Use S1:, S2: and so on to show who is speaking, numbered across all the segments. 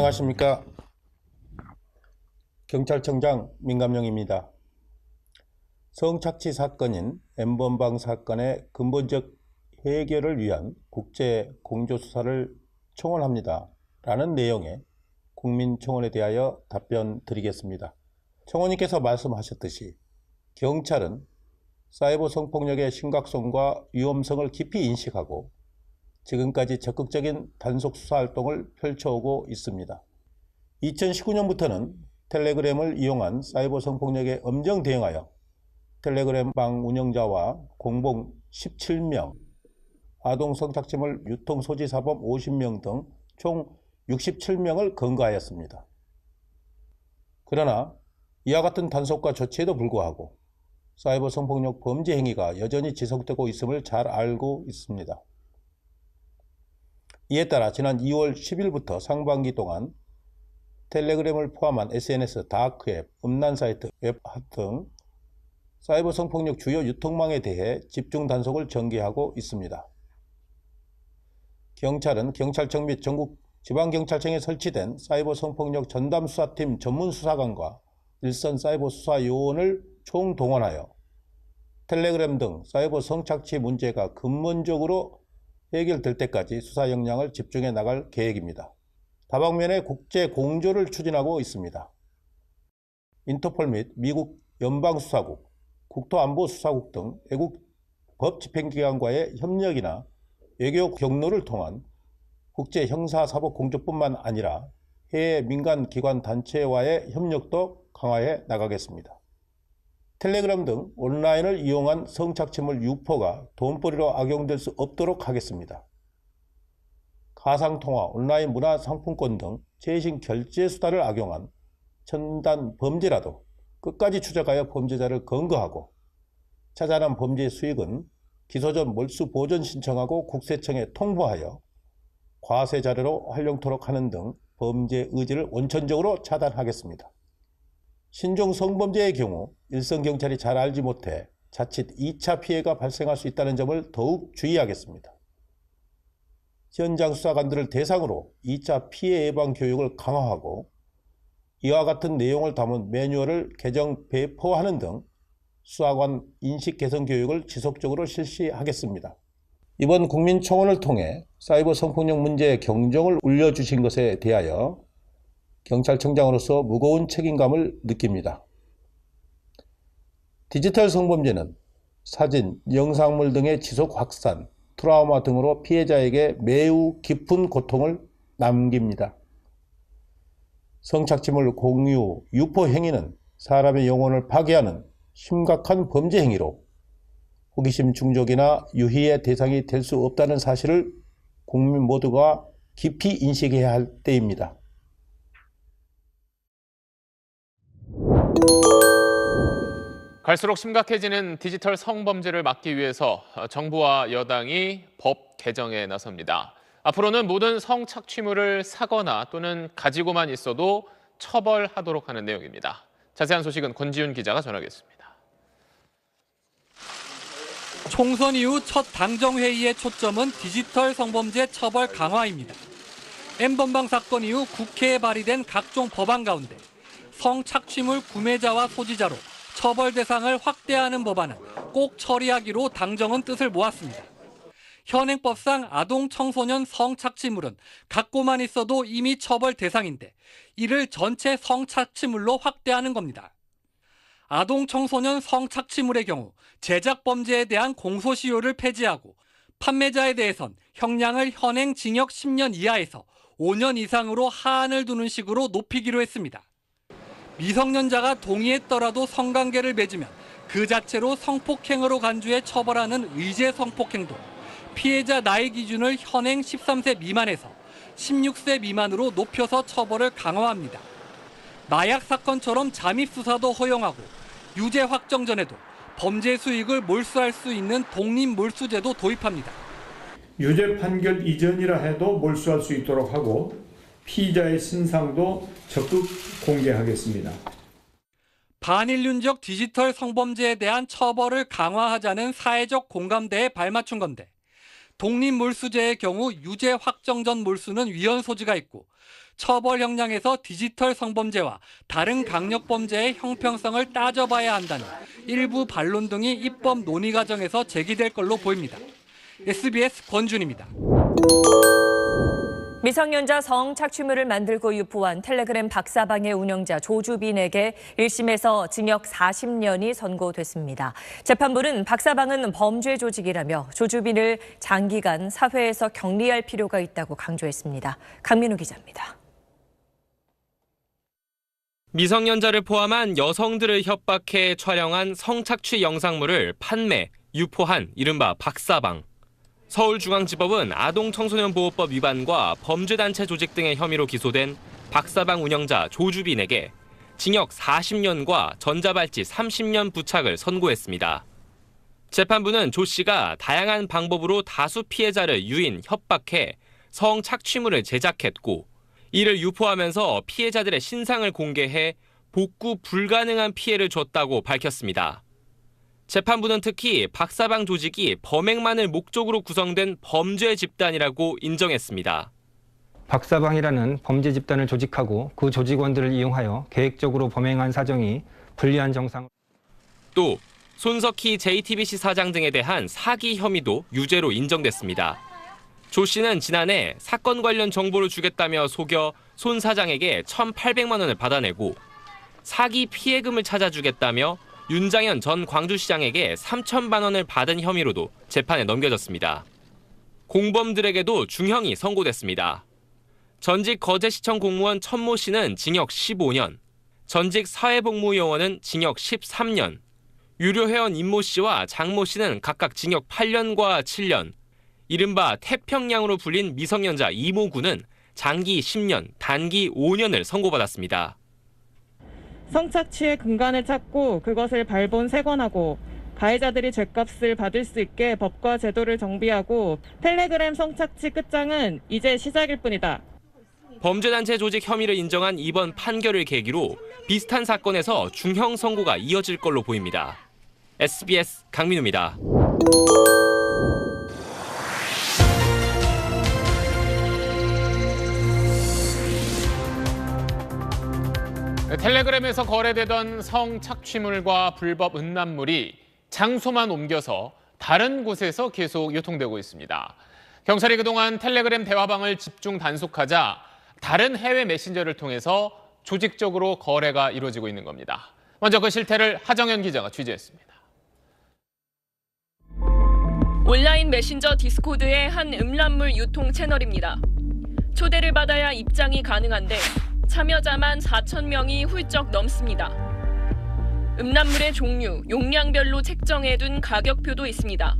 S1: 안녕하십니까. 경찰청장 민감용입니다. 성착취 사건인 N번방 사건의 근본적 해결을 위한 국제 공조수사를 청원합니다 라는 내용의 국민청원에 대하여 답변 드리겠습니다. 청원님께서 말씀하셨듯이 경찰은 사이버 성폭력의 심각성과 위험성을 깊이 인식하고 지금까지 적극적인 단속 수사 활동을 펼쳐오고 있습니다. 2019년부터는 텔레그램을 이용한 사이버 성폭력에 엄정 대응하여 텔레그램 방 운영자와 공범 17명, 아동 성착취물 유통 소지 사범 50명 등 총 67명을 검거하였습니다. 그러나 이와 같은 단속과 조치에도 불구하고 사이버 성폭력 범죄 행위가 여전히 지속되고 있음을 잘 알고 있습니다. 이에 따라 지난 2월 10일부터 상반기 동안 텔레그램을 포함한 SNS, 다크웹, 음란사이트, 웹핫 등 사이버 성폭력 주요 유통망에 대해 집중 단속을 전개하고 있습니다. 경찰은 경찰청 및 전국 지방경찰청에 설치된 사이버 성폭력 전담수사팀 전문수사관과 일선 사이버 수사 요원을 총동원하여 텔레그램 등 사이버 성착취 문제가 근본적으로 해결될 때까지 수사 역량을 집중해 나갈 계획입니다. 다방면의 국제 공조를 추진하고 있습니다. 인터폴 및 미국 연방수사국, 국토안보수사국 등 외국 법집행기관과의 협력이나 외교 경로를 통한 국제 형사사법 공조뿐만 아니라 해외 민간기관 단체와의 협력도 강화해 나가겠습니다. 텔레그램 등 온라인을 이용한 성착취물 유포가 돈벌이로 악용될 수 없도록 하겠습니다. 가상통화, 온라인 문화상품권 등 최신 결제수단을 악용한 첨단 범죄라도 끝까지 추적하여 범죄자를 검거하고 찾아난 범죄 수익은 기소 전 몰수 보전 신청하고 국세청에 통보하여 과세 자료로 활용토록 하는 등 범죄 의지를 원천적으로 차단하겠습니다. 신종 성범죄의 경우 일선 경찰이 잘 알지 못해 자칫 2차 피해가 발생할 수 있다는 점을 더욱 주의하겠습니다. 현장 수사관들을 대상으로 2차 피해 예방 교육을 강화하고 이와 같은 내용을 담은 매뉴얼을 개정 배포하는 등 수사관 인식 개선 교육을 지속적으로 실시하겠습니다. 이번 국민청원을 통해 사이버 성폭력 문제에 경종을 울려주신 것에 대하여 경찰청장으로서 무거운 책임감을 느낍니다. 디지털 성범죄는 사진, 영상물 등의 지속 확산, 트라우마 등으로 피해자에게 매우 깊은 고통을 남깁니다. 성착취물 공유, 유포 행위는 사람의 영혼을 파괴하는 심각한 범죄 행위로 호기심 중독이나 유희의 대상이 될 수 없다는 사실을 국민 모두가 깊이 인식해야 할 때입니다.
S2: 갈수록 심각해지는 디지털 성범죄를 막기 위해서 정부와 여당이 법 개정에 나섭니다. 앞으로는 모든 성착취물을 사거나 또는 가지고만 있어도 처벌하도록 하는 내용입니다. 자세한 소식은 권지윤 기자가 전하겠습니다.
S3: 총선 이후 첫 당정회의의 초점은 디지털 성범죄 처벌 강화입니다. N번방 사건 이후 국회에 발의된 각종 법안 가운데 성착취물 구매자와 소지자로 처벌 대상을 확대하는 법안은 꼭 처리하기로 당정은 뜻을 모았습니다. 현행법상 아동 청소년 성착취물은 갖고만 있어도 이미 처벌 대상인데 이를 전체 성착취물로 확대하는 겁니다. 아동 청소년 성착취물의 경우 제작 범죄에 대한 공소시효를 폐지하고 판매자에 대해선 형량을 현행 징역 10년 이하에서 5년 이상으로 하한을 두는 식으로 높이기로 했습니다. 미성년자가 동의했더라도 성관계를 맺으면 그 자체로 성폭행으로 간주해 처벌하는 의제 성폭행도 피해자 나이 기준을 현행 13세 미만에서 16세 미만으로 높여서 처벌을 강화합니다. 마약 사건처럼 잠입 수사도 허용하고 유죄 확정 전에도 범죄 수익을 몰수할 수 있는 독립 몰수제도 도입합니다.
S4: 유죄 판결 이전이라 해도 몰수할 수 있도록 하고 피의자의 신상도 적극 공개하겠습니다.
S3: 반인륜적 디지털 성범죄에 대한 처벌을 강화하자는 사회적 공감대에 발맞춘 건데 독립몰수제의 경우 유죄 확정 전 몰수는 위헌 소지가 있고 처벌 형량에서 디지털 성범죄와 다른 강력범죄의 형평성을 따져봐야 한다는 일부 반론 등이 입법 논의 과정에서 제기될 걸로 보입니다. SBS 권준입니다.
S5: 미성년자 성착취물을 만들고 유포한 텔레그램 박사방의 운영자 조주빈에게 1심에서 징역 40년이 선고됐습니다. 재판부는 박사방은 범죄 조직이라며 조주빈을 장기간 사회에서 격리할 필요가 있다고 강조했습니다. 강민우 기자입니다.
S6: 미성년자를 포함한 여성들을 협박해 촬영한 성착취 영상물을 판매, 유포한 이른바 박사방. 서울중앙지법은 아동청소년보호법 위반과 범죄단체 조직 등의 혐의로 기소된 박사방 운영자 조주빈에게 징역 40년과 전자발찌 30년 부착을 선고했습니다. 재판부는 조 씨가 다양한 방법으로 다수 피해자를 유인, 협박해 성착취물을 제작했고 이를 유포하면서 피해자들의 신상을 공개해 복구 불가능한 피해를 줬다고 밝혔습니다. 재판부는 특히 박사방 조직이 범행만을 목적으로 구성된 범죄 집단이라고 인정했습니다.
S7: 박사방이라는 범죄 집단을 조직하고 그 조직원들을 이용하여 계획적으로 범행한 사정이 불리한 정상.
S6: 또 손석희 JTBC 사장 등에 대한 사기 혐의도 유죄로 인정됐습니다. 조 씨는 지난해 사건 관련 정보를 주겠다며 속여 손 사장에게 1,800만 원을 받아내고 사기 피해금을 찾아주겠다며 윤장현 전 광주시장에게 3천만 원을 받은 혐의로도 재판에 넘겨졌습니다. 공범들에게도 중형이 선고됐습니다. 전직 거제시청 공무원 천모 씨는 징역 15년, 전직 사회복무요원은 징역 13년, 유료회원 임모 씨와 장모 씨는 각각 징역 8년과 7년, 이른바 태평양으로 불린 미성년자 이모 군은 장기 10년, 단기 5년을 선고받았습니다.
S8: 성착취의 근간을 찾고 그것을 발본 세건하고 가해자들이 죗값을 받을 수 있게 법과 제도를 정비하고 텔레그램 성착취 끝장은 이제 시작일 뿐이다.
S6: 범죄단체 조직 혐의를 인정한 이번 판결을 계기로 비슷한 사건에서 중형 선고가 이어질 걸로 보입니다. SBS 강민우입니다.
S2: 텔레그램에서 거래되던 성착취물과 불법 음란물이 장소만 옮겨서 다른 곳에서 계속 유통되고 있습니다. 경찰이 그동안 텔레그램 대화방을 집중 단속하자 다른 해외 메신저를 통해서 조직적으로 거래가 이루어지고 있는 겁니다. 먼저 그 실태를 하정현 기자가 취재했습니다.
S9: 온라인 메신저 디스코드의 한 음란물 유통 채널입니다. 초대를 받아야 입장이 가능한데 참여자만 4,000명이 훌쩍 넘습니다. 음란물의 종류, 용량별로 책정해둔 가격표도 있습니다.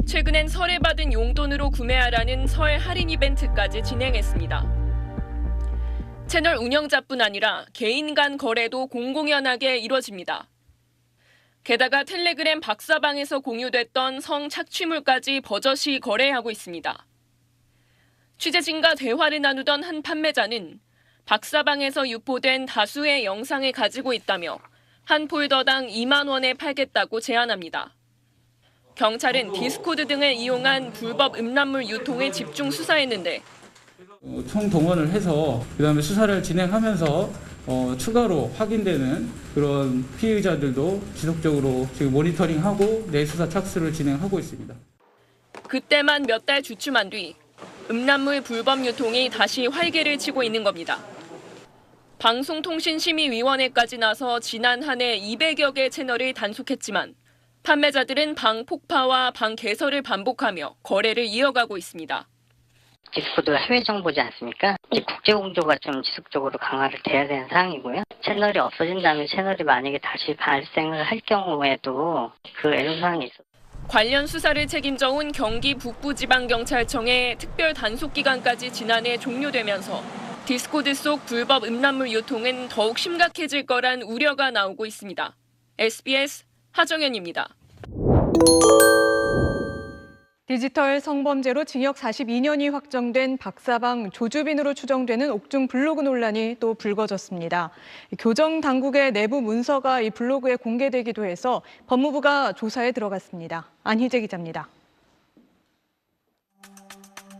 S9: 최근엔 설에 받은 용돈으로 구매하라는 설 할인 이벤트까지 진행했습니다. 채널 운영자뿐 아니라 개인 간 거래도 공공연하게 이뤄집니다. 게다가 텔레그램 박사방에서 공유됐던 성착취물까지 버젓이 거래하고 있습니다. 취재진과 대화를 나누던 한 판매자는 박사방에서 유포된 다수의 영상을 가지고 있다며 한 폴더당 2만 원에 팔겠다고 제안합니다. 경찰은 디스코드 등을 이용한 불법 음란물 유통에 집중 수사했는데
S10: 총동원을 해서 그다음에 수사를 진행하면서 추가로 확인되는 그런 피해자들도 지속적으로 지금 모니터링하고 내수사 착수를 진행하고 있습니다.
S9: 그때만 몇 달 주춤한 뒤 음란물 불법 유통이 다시 활개를 치고 있는 겁니다. 방송통신심의위원회까지 나서 지난 한 해 200여 개 채널을 단속했지만 판매자들은 방 폭파와 방 개설을 반복하며 거래를 이어가고 있습니다.
S11: 디스코드가 해외 정보지 않습니까? 국제 공조가 좀 지속적으로 강화를 돼야 되는 상황이고요. 채널이 없어진 다음에 채널이 만약에 다시 발생을 할 경우에도 그 애로사항이 있어요.
S9: 관련 수사를 책임져온 경기 북부지방경찰청의 특별 단속 기간까지 지난해 종료되면서 디스코드 속 불법 음란물 유통은 더욱 심각해질 거란 우려가 나오고 있습니다. SBS 하정현입니다.
S12: 디지털 성범죄로 징역 42년이 확정된 박사방 조주빈으로 추정되는 옥중 블로그 논란이 또 불거졌습니다. 교정 당국의 내부 문서가 이 블로그에 공개되기도 해서 법무부가 조사에 들어갔습니다. 안희재 기자입니다.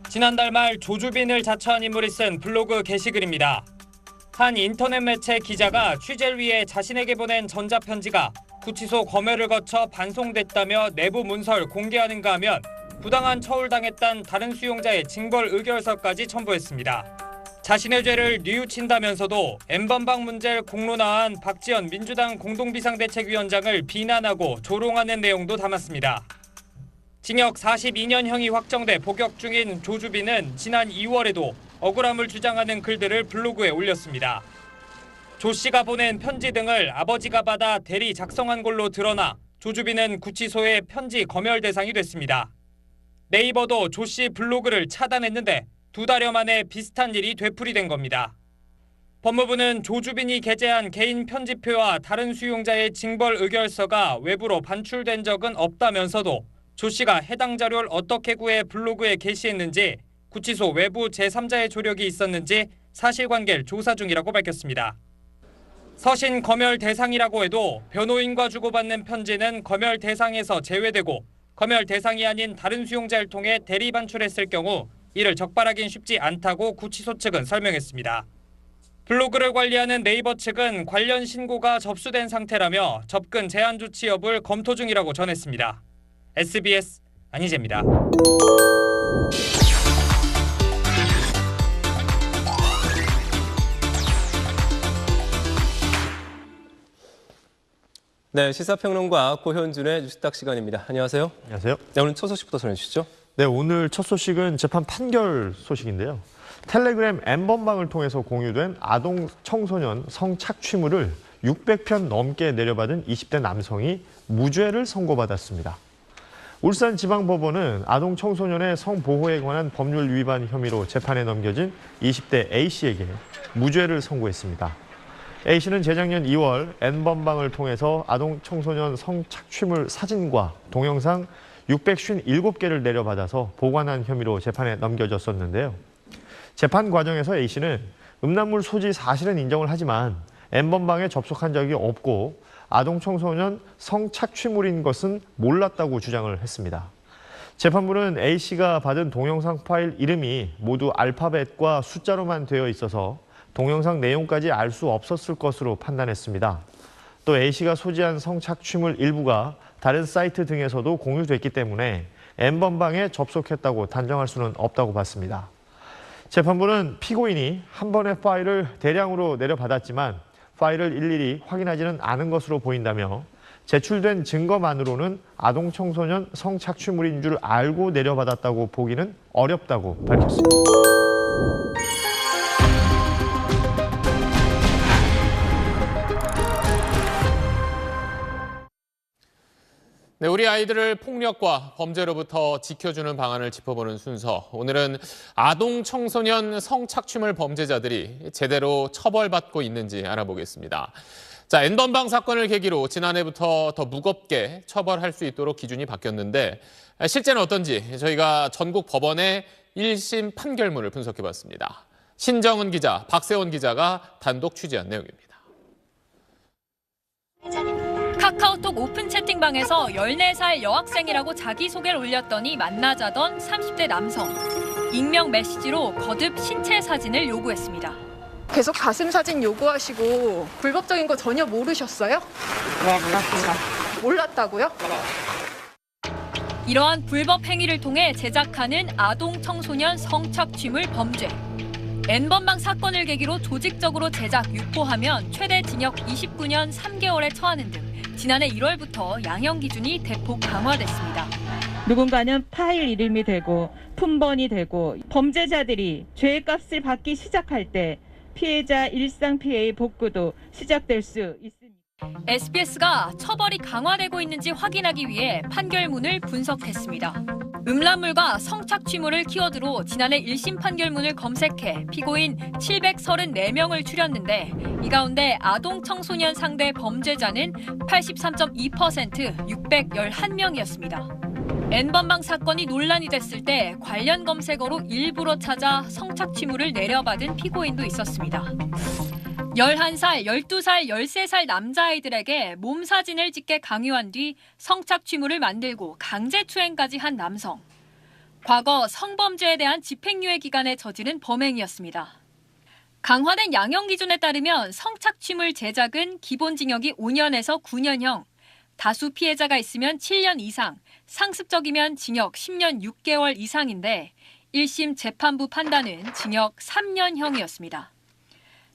S13: 지난달 말 조주빈을 자처한 인물이 쓴 블로그 게시글입니다. 한 인터넷 매체 기자가 취재를 위해 자신에게 보낸 전자편지가 구치소 검열을 거쳐 반송됐다며 내부 문서를 공개하는가 하면 부당한 처울당했다는 다른 수용자의 징벌 의결서까지 첨부했습니다. 자신의 죄를 뉘우친다면서도 N번방 문제를 공론화한 박지원 민주당 공동비상대책위원장을 비난하고 조롱하는 내용도 담았습니다. 징역 42년형이 확정돼 복역 중인 조주빈은 지난 2월에도 억울함을 주장하는 글들을 블로그에 올렸습니다. 조 씨가 보낸 편지 등을 아버지가 받아 대리 작성한 걸로 드러나 조주빈은 구치소의 편지 검열 대상이 됐습니다. 네이버도 조 씨 블로그를 차단했는데 2달여 만에 비슷한 일이 되풀이된 겁니다. 법무부는 조주빈이 게재한 개인 편지표와 다른 수용자의 징벌 의결서가 외부로 반출된 적은 없다면서도 조 씨가 해당 자료를 어떻게 구해 블로그에 게시했는지, 구치소 외부 제3자의 조력이 있었는지 사실관계를 조사 중이라고 밝혔습니다. 서신 검열 대상이라고 해도 변호인과 주고받는 편지는 검열 대상에서 제외되고 검열 대상이 아닌 다른 수용자를 통해 대리 반출했을 경우 이를 적발하긴 쉽지 않다고 구치소 측은 설명했습니다. 블로그를 관리하는 네이버 측은 관련 신고가 접수된 상태라며 접근 제한 조치 여부를 검토 중이라고 전했습니다. SBS 안희재입니다.
S14: 네, 시사평론가 고현준의 뉴스닥 시간입니다. 안녕하세요.
S15: 안녕하세요.
S14: 네, 오늘 첫 소식부터 전해주시죠.
S15: 네, 오늘 첫 소식은 재판 판결 소식인데요. 텔레그램 N번방을 통해서 공유된 아동 청소년 성착취물을 600편 넘게 내려받은 20대 남성이 무죄를 선고받았습니다. 울산지방법원은 아동 청소년의 성보호에 관한 법률 위반 혐의로 재판에 넘겨진 20대 A씨에게 무죄를 선고했습니다. A씨는 재작년 2월 N번방을 통해서 아동 청소년 성착취물 사진과 동영상 657개를 내려받아서 보관한 혐의로 재판에 넘겨졌었는데요. 재판 과정에서 A씨는 음란물 소지 사실은 인정을 하지만 N번방에 접속한 적이 없고 아동 청소년 성착취물인 것은 몰랐다고 주장을 했습니다. 재판부는 A씨가 받은 동영상 파일 이름이 모두 알파벳과 숫자로만 되어 있어서 동영상 내용까지 알 수 없었을 것으로 판단했습니다. 또 A씨가 소지한 성착취물 일부가 다른 사이트 등에서도 공유됐기 때문에 N번방에 접속했다고 단정할 수는 없다고 봤습니다. 재판부는 피고인이 한 번의 파일을 대량으로 내려받았지만 파일을 일일이 확인하지는 않은 것으로 보인다며 제출된 증거만으로는 아동 청소년 성착취물인 줄 알고 내려받았다고 보기는 어렵다고 밝혔습니다.
S2: 네, 우리 아이들을 폭력과 범죄로부터 지켜주는 방안을 짚어보는 순서. 오늘은 아동 청소년 성착취물 범죄자들이 제대로 처벌받고 있는지 알아보겠습니다. 자, N번방 사건을 계기로 지난해부터 더 무겁게 처벌할 수 있도록 기준이 바뀌었는데 실제는 어떤지 저희가 전국 법원의 1심 판결문을 분석해봤습니다. 신정은 기자, 박세원 기자가 단독 취재한 내용입니다.
S16: 카카오톡 오픈 채팅방에서 14살 여학생이라고 자기소개를 올렸더니 만나자던 30대 남성. 익명 메시지로 거듭 신체 사진을 요구했습니다.
S17: 계속 가슴 사진 요구하시고 불법적인 거 전혀 모르셨어요?
S16: 네, 몰랐습니다.
S17: 몰랐다고요?
S16: 이러한 불법 행위를 통해 제작하는 아동 청소년 성착취물 범죄. N번방 사건을 계기로 조직적으로 제작, 유포하면 최대 징역 29년 3개월에 처하는 등 지난해 1월부터 양형 기준이 대폭 강화됐습니다.
S8: 누군가는 파일 이름이 되고 품번이 되고 범죄자들이 죄값을 받기 시작할 때 피해자 일상 피해의 복구도 시작될 수 있습니다.
S16: SBS가 처벌이 강화되고 있는지 확인하기 위해 판결문을 분석했습니다. 음란물과 성착취물을 키워드로 지난해 1심 판결문을 검색해 피고인 734명을 추렸는데 이 가운데 아동 청소년 상대 범죄자는 83.2% 611명이었습니다. N번방 사건이 논란이 됐을 때 관련 검색어로 일부러 찾아 성착취물을 내려받은 피고인도 있었습니다. 11살, 12살, 13살 남자아이들에게 몸 사진을 찍게 강요한 뒤 성착취물을 만들고 강제추행까지 한 남성. 과거 성범죄에 대한 집행유예 기간에 저지른 범행이었습니다. 강화된 양형 기준에 따르면 성착취물 제작은 기본징역이 5년에서 9년형, 다수 피해자가 있으면 7년 이상, 상습적이면 징역 10년 6개월 이상인데 1심 재판부 판단은 징역 3년형이었습니다.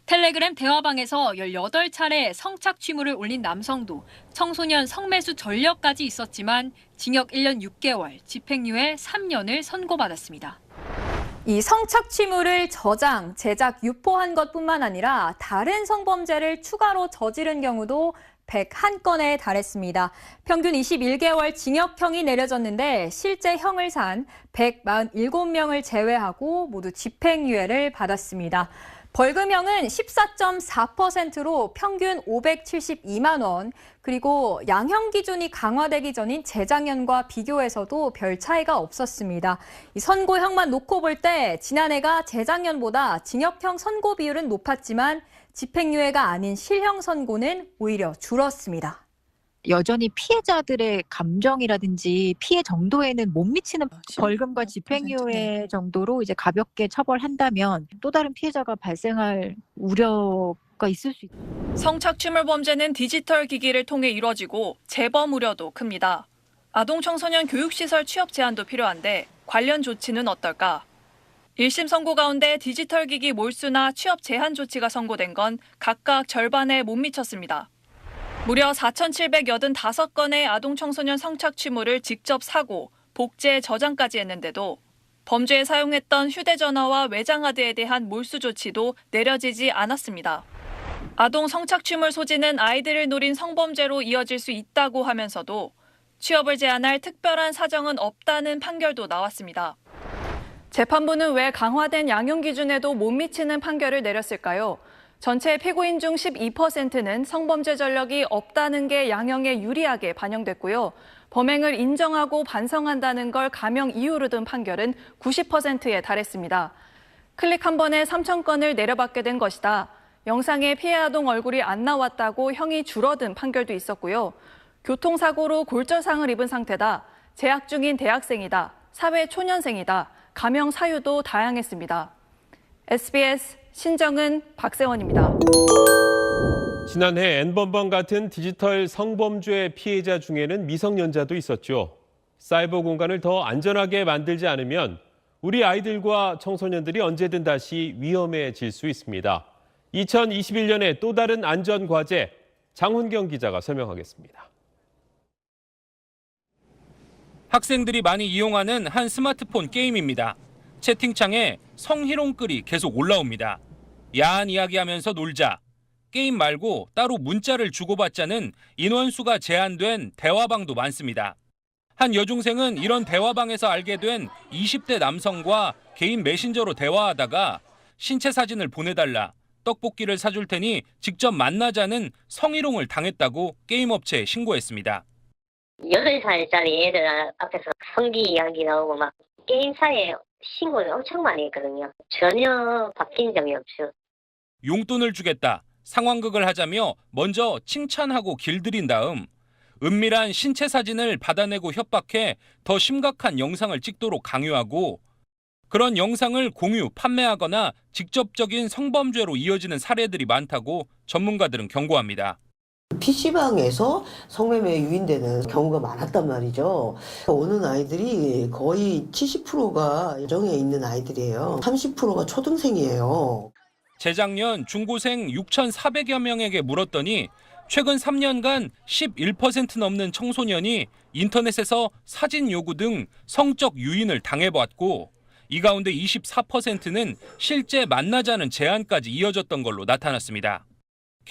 S16: 텔레그램 대화방에서 18차례 성착취물을 올린 남성도 청소년 성매수 전력까지 있었지만 징역 1년 6개월, 집행유예 3년을 선고받았습니다.
S18: 이 성착취물을 저장, 제작, 유포한 것뿐만 아니라 다른 성범죄를 추가로 저지른 경우도 101건에 달했습니다. 평균 21개월 징역형이 내려졌는데 실제 형을 산 147명을 제외하고 모두 집행유예를 받았습니다. 벌금형은 14.4%로 평균 572만 원, 그리고 양형 기준이 강화되기 전인 재작년과 비교해서도 별 차이가 없었습니다. 이 선고형만 놓고 볼 때 지난해가 재작년보다 징역형 선고 비율은 높았지만 집행유예가 아닌 실형 선고는 오히려 줄었습니다.
S19: 여전히 피해자들의 감정이라든지 피해 정도에는 못 미치는 벌금과 집행유예 정도로 이제 가볍게 처벌한다면 또 다른 피해자가 발생할 우려가 있을 수 있다.
S20: 성착취물 범죄는 디지털 기기를 통해 이뤄지고 재범 우려도 큽니다. 아동 청소년 교육시설 취업 제한도 필요한데 관련 조치는 어떨까? 1심 선고 가운데 디지털 기기 몰수나 취업 제한 조치가 선고된 건 각각 절반에 못 미쳤습니다. 무려 4,785건의 아동 청소년 성착취물을 직접 사고 복제 저장까지 했는데도 범죄에 사용했던 휴대전화와 외장하드에 대한 몰수 조치도 내려지지 않았습니다. 아동 성착취물 소지는 아이들을 노린 성범죄로 이어질 수 있다고 하면서도 취업을 제한할 특별한 사정은 없다는 판결도 나왔습니다.
S17: 재판부는 왜 강화된 양형 기준에도 못 미치는 판결을 내렸을까요? 전체 피고인 중 12%는 성범죄 전력이 없다는 게 양형에 유리하게 반영됐고요. 범행을 인정하고 반성한다는 걸 감형 이유로 든 판결은 90%에 달했습니다. 클릭 한 번에 3,000건을 내려받게 된 것이다. 영상에 피해 아동 얼굴이 안 나왔다고 형이 줄어든 판결도 있었고요. 교통사고로 골절상을 입은 상태다. 재학 중인 대학생이다. 사회 초년생이다. 감형 사유도 다양했습니다. SBS 신정은 박세원입니다.
S14: 지난해 N번방 같은 디지털 성범죄 피해자 중에는 미성년자도 있었죠. 사이버 공간을 더 안전하게 만들지 않으면 우리 아이들과 청소년들이 언제든 다시 위험해질 수 있습니다. 2021년의 또 다른 안전 과제, 장훈경 기자가 설명하겠습니다.
S21: 학생들이 많이 이용하는 한 스마트폰 게임입니다. 채팅창에 성희롱 글이 계속 올라옵니다. 야한 이야기하면서 놀자. 게임 말고 따로 문자를 주고받자는 인원수가 제한된 대화방도 많습니다. 한 여중생은 이런 대화방에서 알게 된 20대 남성과 개인 메신저로 대화하다가 신체 사진을 보내달라, 떡볶이를 사줄 테니 직접 만나자는 성희롱을 당했다고 게임 업체에 신고했습니다.
S11: 8살짜리 애들 앞에서 성기 이야기 나오고 막 게임사에 신고를 엄청 많이 했거든요. 전혀 바뀐 점이 없죠.
S21: 용돈을 주겠다, 상황극을 하자며 먼저 칭찬하고 길들인 다음 은밀한 신체 사진을 받아내고 협박해 더 심각한 영상을 찍도록 강요하고 그런 영상을 공유, 판매하거나 직접적인 성범죄로 이어지는 사례들이 많다고 전문가들은 경고합니다.
S22: PC방에서 성매매에 유인되는 경우가 많았단 말이죠. 오는 아이들이 거의 70%가 여정에 있는 아이들이에요. 30%가 초등생이에요.
S21: 재작년 중고생 6,400여 명에게 물었더니 최근 3년간 11% 넘는 청소년이 인터넷에서 사진 요구 등 성적 유인을 당해봤고 이 가운데 24%는 실제 만나자는 제안까지 이어졌던 걸로 나타났습니다.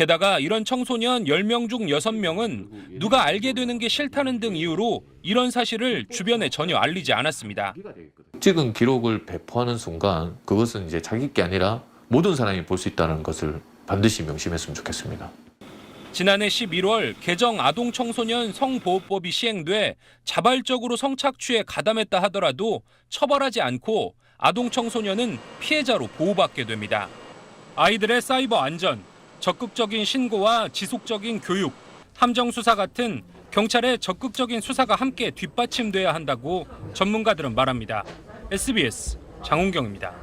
S21: 게다가 이런 청소년 10명 중 6명은 누가 알게 되는 게 싫다는 등 이유로 이런 사실을 주변에 전혀 알리지 않았습니다.
S1: 찍은 기록을 배포하는 순간 그것은 이제 자기 게 아니라 모든 사람이 볼 수 있다는 것을 반드시 명심했으면 좋겠습니다.
S21: 지난해 11월 개정 아동 청소년 성보호법이 시행돼 자발적으로 성착취에 가담했다 하더라도 처벌하지 않고 아동 청소년은 피해자로 보호받게 됩니다. 아이들의 사이버 안전, 적극적인 신고와 지속적인 교육, 함정 수사 같은 경찰의 적극적인 수사가 함께 뒷받침돼야 한다고 전문가들은 말합니다. SBS 장훈경입니다.